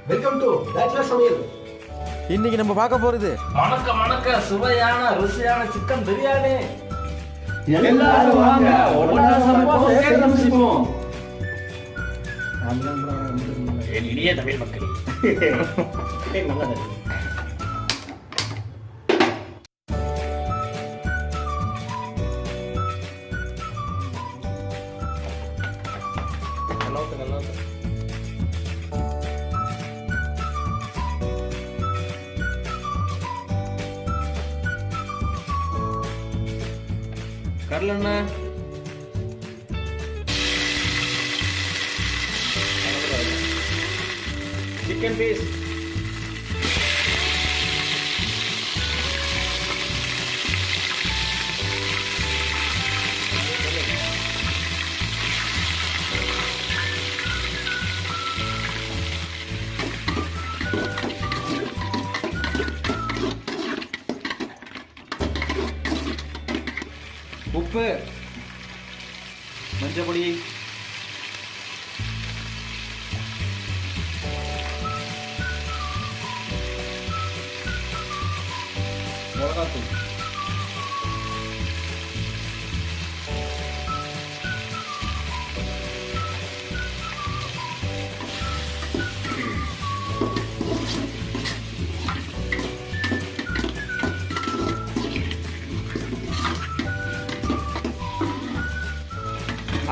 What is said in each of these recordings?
Welcome to bachelor சமையல். இன்னைக்கு நம்ம பார்க்க போறது மணக்க மணக்க சுவையான ருசியான சிக்கன் பிரியாணி. எல்லாரும் வாங்க, ஒண்ணா சமைப்போம், சேர்ந்து ருசிப்போம். என் இனிய தமிழ் மக்களே, நல்லது. நல்லா கடலண்ணா சிக்கன் பீஸ் உப்பு மஞ்சப்பொடி மிளகாத்தூள்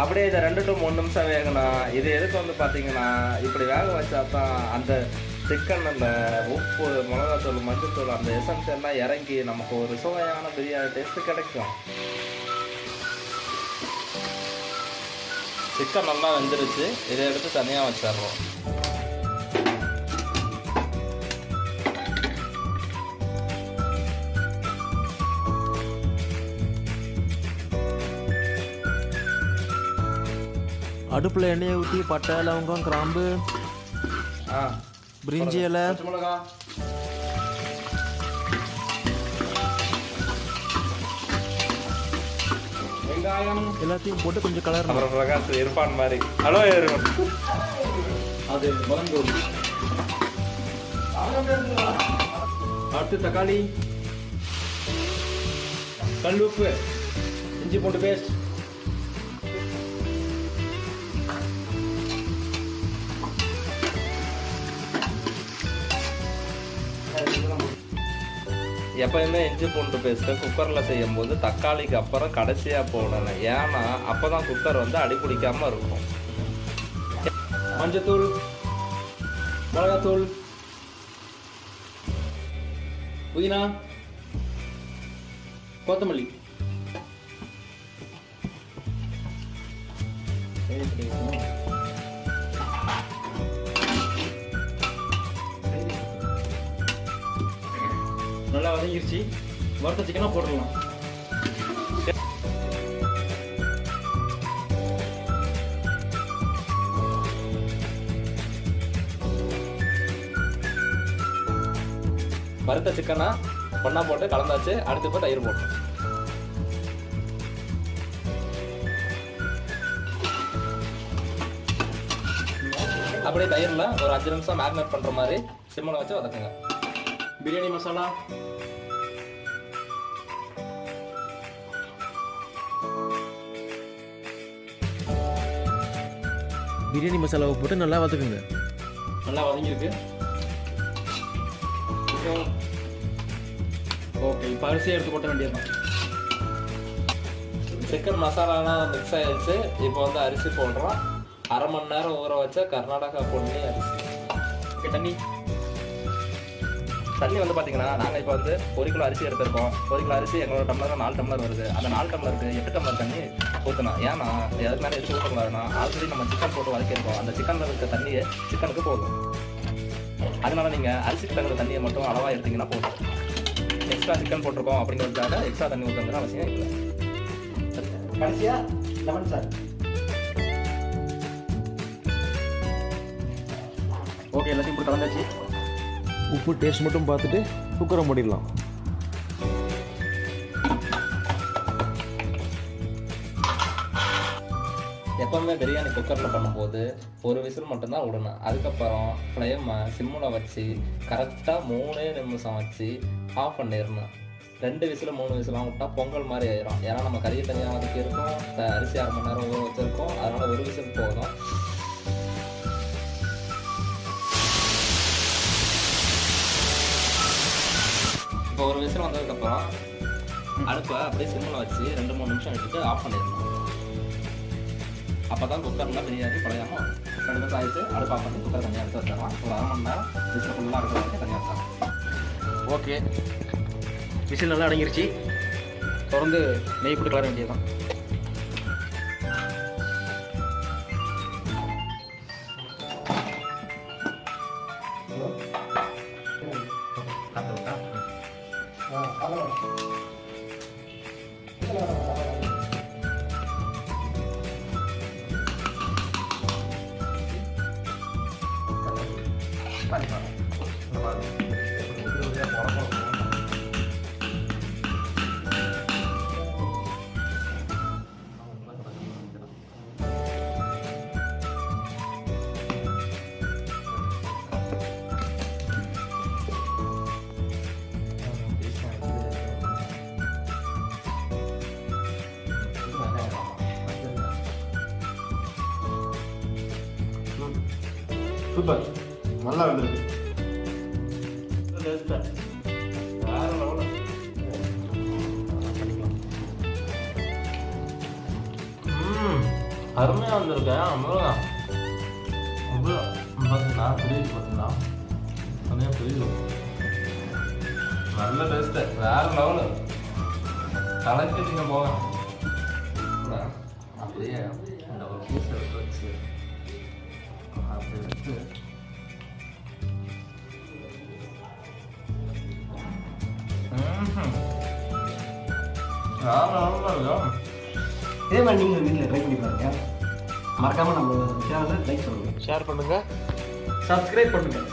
அப்படியே இதை 2 to 3 நிமிஷம் வேகணும். இது எதுக்கு வந்து பார்த்தீங்கன்னா, இப்படி வேக வச்சா தான் அந்த சிக்கன் அந்த உப்பு மிளகாத்தூள் மஞ்சத்தூள் அந்த எசன்ஸ் எல்லாம் இறங்கி நமக்கு ஒரு சுவையான பிரியாணி டேஸ்ட்டு கிடைக்கும். சிக்கன் நல்லா வெந்துருச்சு. இதை எடுத்து தனியாக வச்சிடுறோம். அடுப்புல எண்ணெயை ஊற்றி பட்டை லவங்கம் கிராம்பு பிரிஞ்சி இலை மிளகா வெங்காயம் எல்லாத்தையும் போட்டு கொஞ்சம் கலர் அப்புறம் பிரகாஷ் இருப்பான் மாதிரி ஹலோ அது மறந்தோம். அடுத்து தக்காளி கல்லுப்பு இஞ்சி பூண்டு பேஸ்ட் எப்பயுமே இஞ்சி பூண்டு பேஸ்ட்டை குக்கரில் செய்யும்போது தக்காளிக்கு அப்புறம் கடைசியாக போடணும். ஏன்னா அப்போ தான் குக்கர் வந்து அடி பிடிக்காமல் இருக்கும். மஞ்சத்தூள் மிளகாத்தூள் புதினா கொத்தமல்லி நல்லா வதங்கிருச்சு. வறுத்த சிக்கனா போட்டுடலாம். வறுத்த சிக்கனா ஒன்றா போட்டு கலந்தாச்சு. அடுத்து இப்போ தயிர் போட்டோம். அப்படியே தயிரில் ஒரு 5 நிமிஷம் மேரினேட் பண்ணுற மாதிரி சிம்மில் வச்சு வதக்குங்க. பிரியாணி மசாலா, பிரியாணி மசாலாவை போட்டு நல்லா வதக்குங்க. நல்லா வதங்கியிருக்கு. ஓகே, இப்போ அரிசியை எடுத்து போட்ட வேண்டியதுதான். சிக்கன் மசாலாலாம் மிக்ஸ் ஆயிடுச்சு. இப்போ வந்து அரிசி போடுறோம். 1/2 மணி நேரம் ஊற வச்ச கர்நாடகா பொன்னி அரிசி. ஓகே, தண்ணி வந்து பார்த்தீங்கன்னா, நாங்கள் இப்போ வந்து 1 கிலோ அரிசி எடுத்திருக்கோம். 1 கிலோ அரிசி எங்களோட டம்ளர் 4 டம்ளர் வருது. அந்த 4 டம்ளருக்கு 8 டம்ளர் தண்ணி ஊற்றணும். ஏன்னா எதுக்கு மேலே எடுத்து ஊற்றக்கூடாதுன்னா, ஆல்ரெடி நம்ம சிக்கன் போட்டு வதக்கியிருக்கோம். அந்த சிக்கனில் இருக்க தண்ணியை சிக்கனுக்கு போதும். அதனால நீங்கள் அரிசிக்கு தகுந்த தண்ணியை மட்டும் அளவாக எடுத்தீங்கன்னா போதும். எக்ஸ்ட்ரா சிக்கன் போட்டிருக்கோம் அப்படிங்கிறதுக்காக எக்ஸ்ட்ரா தண்ணி ஊற்றுங்கிற அவசியம் இல்லை. கடைசியா லெமன் சார். ஓகே, எல்லாத்தையும் போட்டு கலந்தாச்சு. உப்பு டேஸ்ட் மட்டும் பார்த்துட்டு குக்கரை மூடிடலாம். எப்போவுமே பிரியாணி குக்கரில் பண்ணும்போது ஒரு விசில் மட்டும்தான் விடணும். அதுக்கப்புறம் ஃப்ளேமை சிம்மில் வச்சு கரெக்டாக 3 நிமிஷம் வச்சு ஆஃப் பண்ணிடணும். 2 விசில் 3 விசிலாம் விட்டால் பொங்கல் மாதிரி ஆயிரும். ஏன்னா நம்ம கறியை தனியாக வதக்கி இருக்கோம், அரிசி 1/2 மணி நேரம் ஊற வச்சுருக்கோம். அதனால் ஒரு விசில் போதும். இப்போ ஒரு விசில் வந்ததுக்கப்புறம் அடுப்பை அப்படியே சிம்மில் வச்சு 2-3 நிமிஷம் விட்டுட்டு ஆஃப் பண்ணிடணும். அப்போ தான் குக்கரில் பிரியாணி குழையாமல் 2 நிமிஷம் ஆகிடுச்சு. அடுப்பு ஆஃப் பண்ணி குக்கர் தனியாக எடுத்து வச்சிடலாம். ஒரு 1/2 மணி நேரம் விசில் ஃபுல்லாக அடுப்பு வரைக்கும் தனியாக வச்சிடலாம். ஓகே, விசில் நல்லா அடங்கிருச்சு. தொடர்ந்து நெய் போட்டு கலர வேண்டியதுதான். சூப்பர், நல்லா வந்திருக்கு. வேற லெவலில் அருமையாக வந்திருக்கேன். அவ்வளோதான் அவ்வளோ பார்த்தீங்களா, புரியுது பார்த்தீங்களா, செம்மையாக புரியுது. நல்ல டேஸ்ட்டு, வேற லெவலு. கலக்கிட்டீங்க போக அப்படியே இந்த ஒரு பீஸ் எடுத்து வச்சு அப்படி எடுத்து இதே மாதிரி நீங்கள் வீட்டில் ட்ரை பண்ணி பாருங்க. மறக்காமல் நம்ம சேனலை லைக் பண்ணுங்கள், ஷேர் பண்ணுங்கள், சப்ஸ்கிரைப் பண்ணுங்கள்.